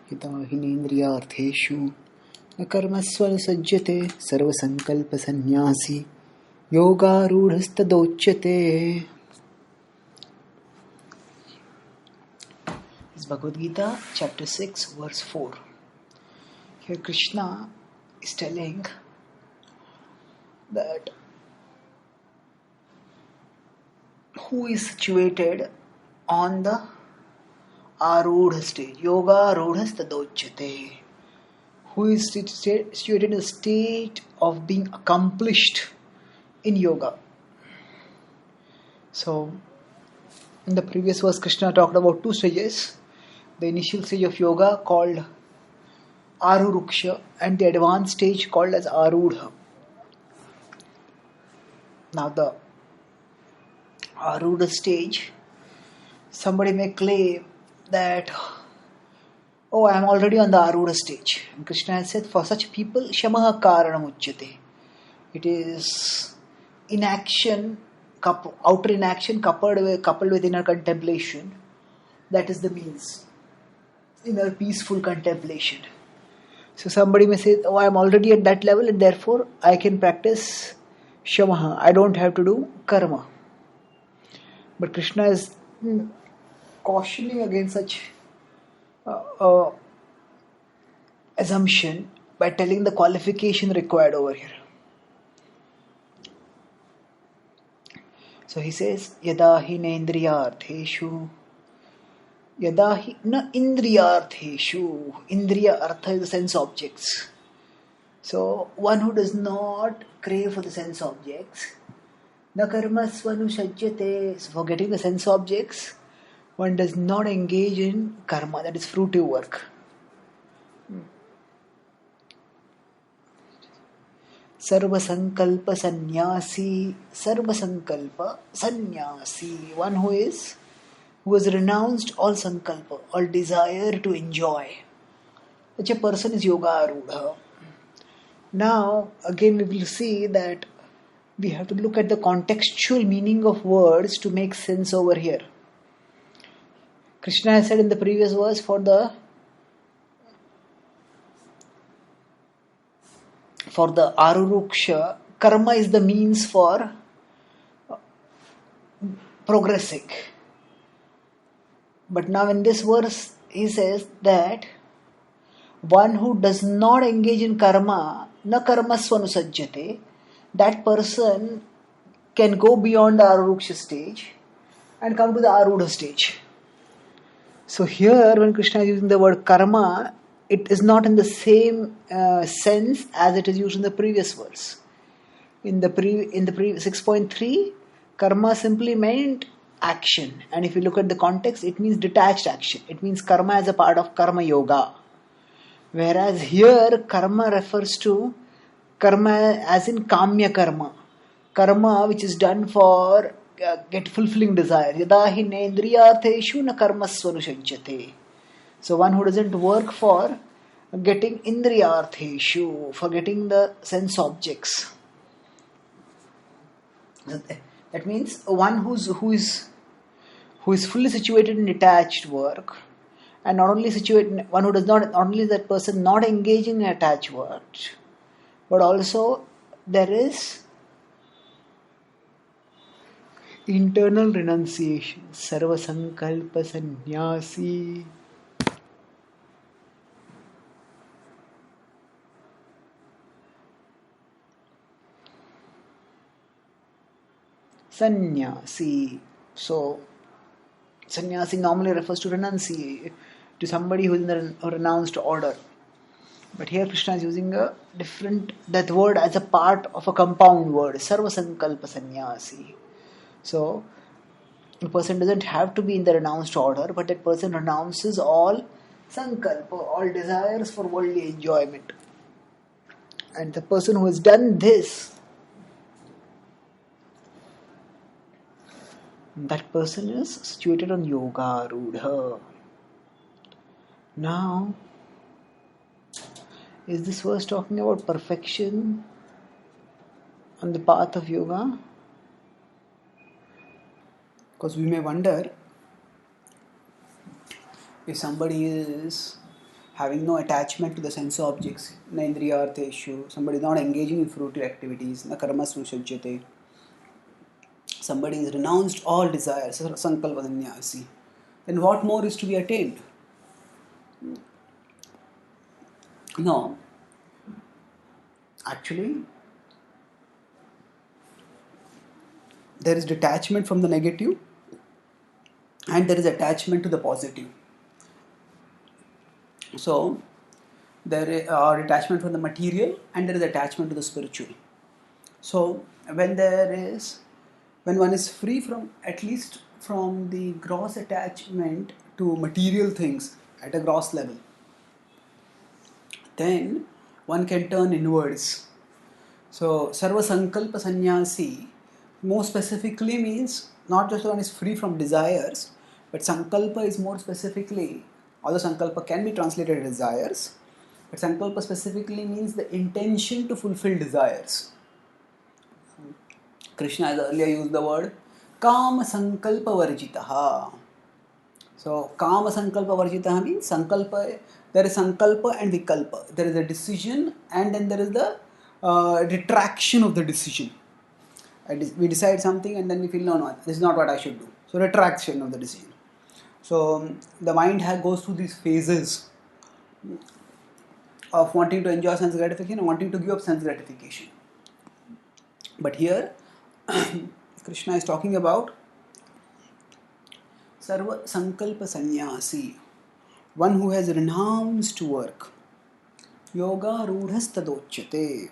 Gita hinendriyartheshu na karmasvasajjate sarvasankalpa sannyasi yogarudhastadochyate. This is Bhagavad Gita, chapter 6, verse 4. Here Krishna is telling that who is situated on the Arudha stage, Yoga Rudhastadochyate, who is situated in the state of being accomplished in yoga. So, in the previous verse, Krishna talked about two stages: the initial stage of yoga called Aruruksha, and the advanced stage called as Arudha. Now, the Arudha stage, somebody may claim that, oh, I am already on the Arudha stage. And Krishna has said, for such people, Shamaha Karanam Uchyate. It is inaction, outer inaction coupled with inner contemplation. That is the means. Inner peaceful contemplation. So somebody may say, oh, I am already at that level and therefore I can practice Shamaha. I don't have to do karma. But Krishna is cautioning against such assumption by telling the qualification required over here. So he says, Yada hi na indriyartheshu, Yada hi na indriyartheshu. Indriya artha is the sense objects. So one who does not crave for the sense objects, na karmasvanu sajjate. So for getting the sense objects, one does not engage in karma, that is fruitive work. Sarvasankalpa sannyasi, sarvasankalpa sannyasi, one who has renounced all sankalpa, all desire to enjoy. Such a person is yogarudha. Now, again we will see that we have to look at the contextual meaning of words to make sense over here. Krishna has said in the previous verse, for the Aruruksha, karma is the means for progressing. But now in this verse, he says that one who does not engage in karma, na karmasvanu sajjate, that person can go beyond the Aruruksha stage and come to the Arudha stage. So here, when Krishna is using the word karma, it is not in the same sense as it is used in the previous verse. In the 6.3, karma simply meant action, and if you look at the context, it means detached action. It means karma as a part of karma yoga. Whereas here, karma refers to karma as in kamya karma which is done for get fulfilling desire. Yada hi nendriyartheshu na karmasvanu sajjate. So one who doesn't work for getting indriyartheshu, for getting the sense objects. That means one who is fully situated in detached work, and not only situated, one who does not only that person not engaging in attached work, but also there is internal renunciation, sarvasankalpa sannyasi. Sannyasi. So, sannyasi normally refers to renunciate, to somebody who is in a renounced order. But here Krishna is using that word as a part of a compound word, sarvasankalpa sannyasi. So, the person doesn't have to be in the renounced order, but that person renounces all sankalpa, all desires for worldly enjoyment. And the person who has done this, that person is situated on yogarudha. Now, is this verse talking about perfection on the path of yoga? Because we may wonder if somebody having no attachment to the sense objects, na indriyartheshu, somebody is not engaging in fruitive activities, na karmasnu sajjate, somebody has renounced all desires, sankalpa sannyasi, then what more is to be attained? No, actually, there is detachment from the negative and there is attachment to the positive. So, there are detachment from the material and there is attachment to the spiritual. So, when one is free from, at least from the gross attachment to material things at a gross level, then one can turn inwards. So, Sarva Sankalpa Sannyasi more specifically means not just one is free from desires, but Sankalpa is more specifically, although Sankalpa can be translated as desires, but Sankalpa specifically means the intention to fulfill desires. Krishna has earlier used the word Kama Sankalpa Varjitaha. So, Kama Sankalpa Varjitaha means Sankalpa, there is Sankalpa and Vikalpa. There is a decision and then there is the retraction of the decision. We decide something and then we feel, no, this is not what I should do. So, retraction of the decision. So, the mind goes through these phases of wanting to enjoy sense gratification and wanting to give up sense gratification. But here, Krishna is talking about Sarva Sankalpa Sannyasi, one who has renounced work. Yogarudhas tadochyate.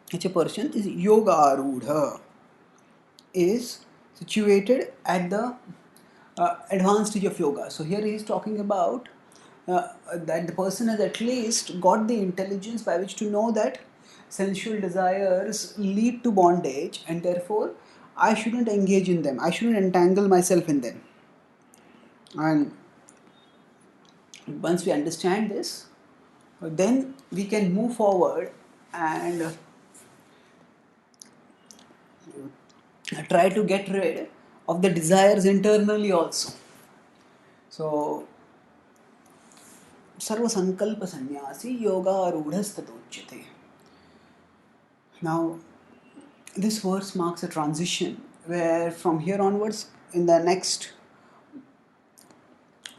Such a person is yogarudha, is situated at the advanced stage of yoga. So here he is talking about that the person has at least got the intelligence by which to know that sensual desires lead to bondage and therefore I shouldn't engage in them. I shouldn't entangle myself in them. And once we understand this, then we can move forward and try to get rid of the desires internally also. So, Sarva Sankalpa Sannyasi Yoga Arudhastadochyate. Now, this verse marks a transition where from here onwards, in the next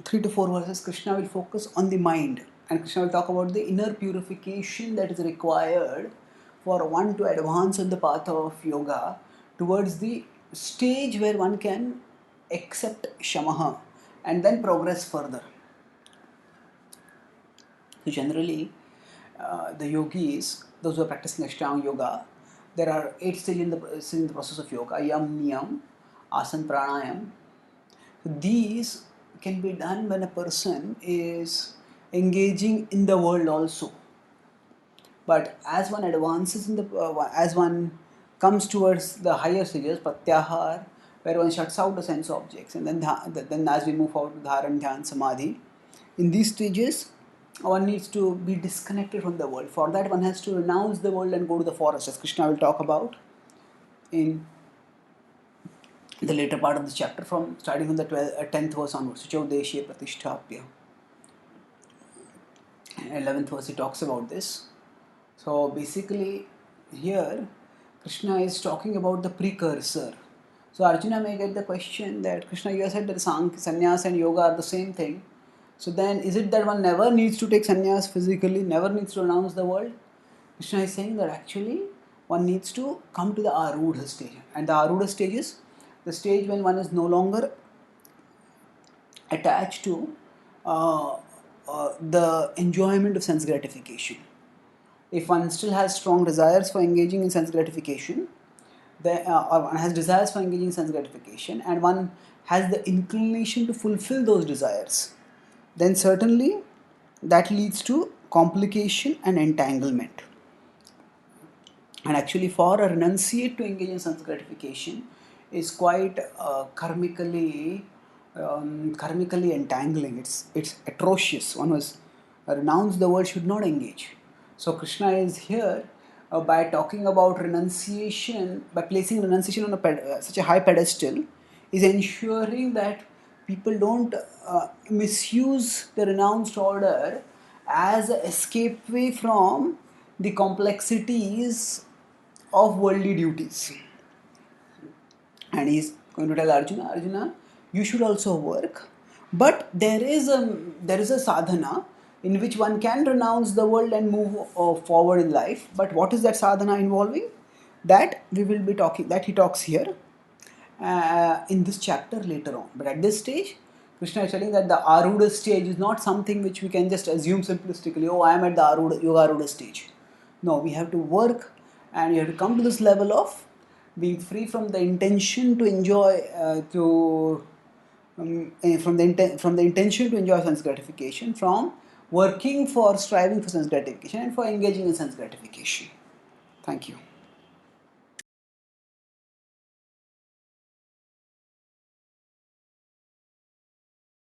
3 to 4 verses, Krishna will focus on the mind and Krishna will talk about the inner purification that is required for one to advance on the path of yoga towards the stage where one can accept shamaha and then progress further. So generally, the yogis, those who are practicing Ashtanga yoga, there are 8 stages in the process of yoga: yam, niyam, asan, pranayam. So these can be done when a person is engaging in the world also. But as one advances in as one comes towards the higher stages, pratyahar, where one shuts out the sense objects, and then as we move forward to dharan, dhyan, samadhi, in these stages, one needs to be disconnected from the world. For that, one has to renounce the world and go to the forest, as Krishna will talk about in the later part of this chapter, from starting from the 10th verse onwards. Suchaudeshye pratishtapya. 11th verse he talks about this. So basically, here Krishna is talking about the precursor. So Arjuna may get the question that Krishna, you have said that sannyas and yoga are the same thing. So then, is it that one never needs to take sannyas physically, never needs to renounce the world? Krishna is saying that actually one needs to come to the arudha stage. And the arudha stage is the stage when one is no longer attached to the enjoyment of sense gratification. If one still has strong desires for engaging in sense gratification, or one has desires for engaging in sense gratification, and one has the inclination to fulfill those desires, then certainly that leads to complication and entanglement. And actually, for a renunciate to engage in sense gratification is quite karmically entangling. It's atrocious. One must renounce the world, should not engage. So Krishna is here by talking about renunciation, by placing renunciation on such a high pedestal, is ensuring that people don't misuse the renounced order as an escape way from the complexities of worldly duties. And he's going to tell Arjuna, you should also work, but there is a sadhana in which one can renounce the world and move forward in life. But what is that sadhana involving? That we will be talking. That he talks here in this chapter later on. But at this stage, Krishna is telling that the Arudha stage is not something which we can just assume simplistically. Oh, I am at the Yogarudha stage. No, we have to work, and you have to come to this level of being free from the intention to enjoy, from the intention to enjoy sense gratification, from working for striving for sense gratification, and for engaging in sense gratification. Thank you.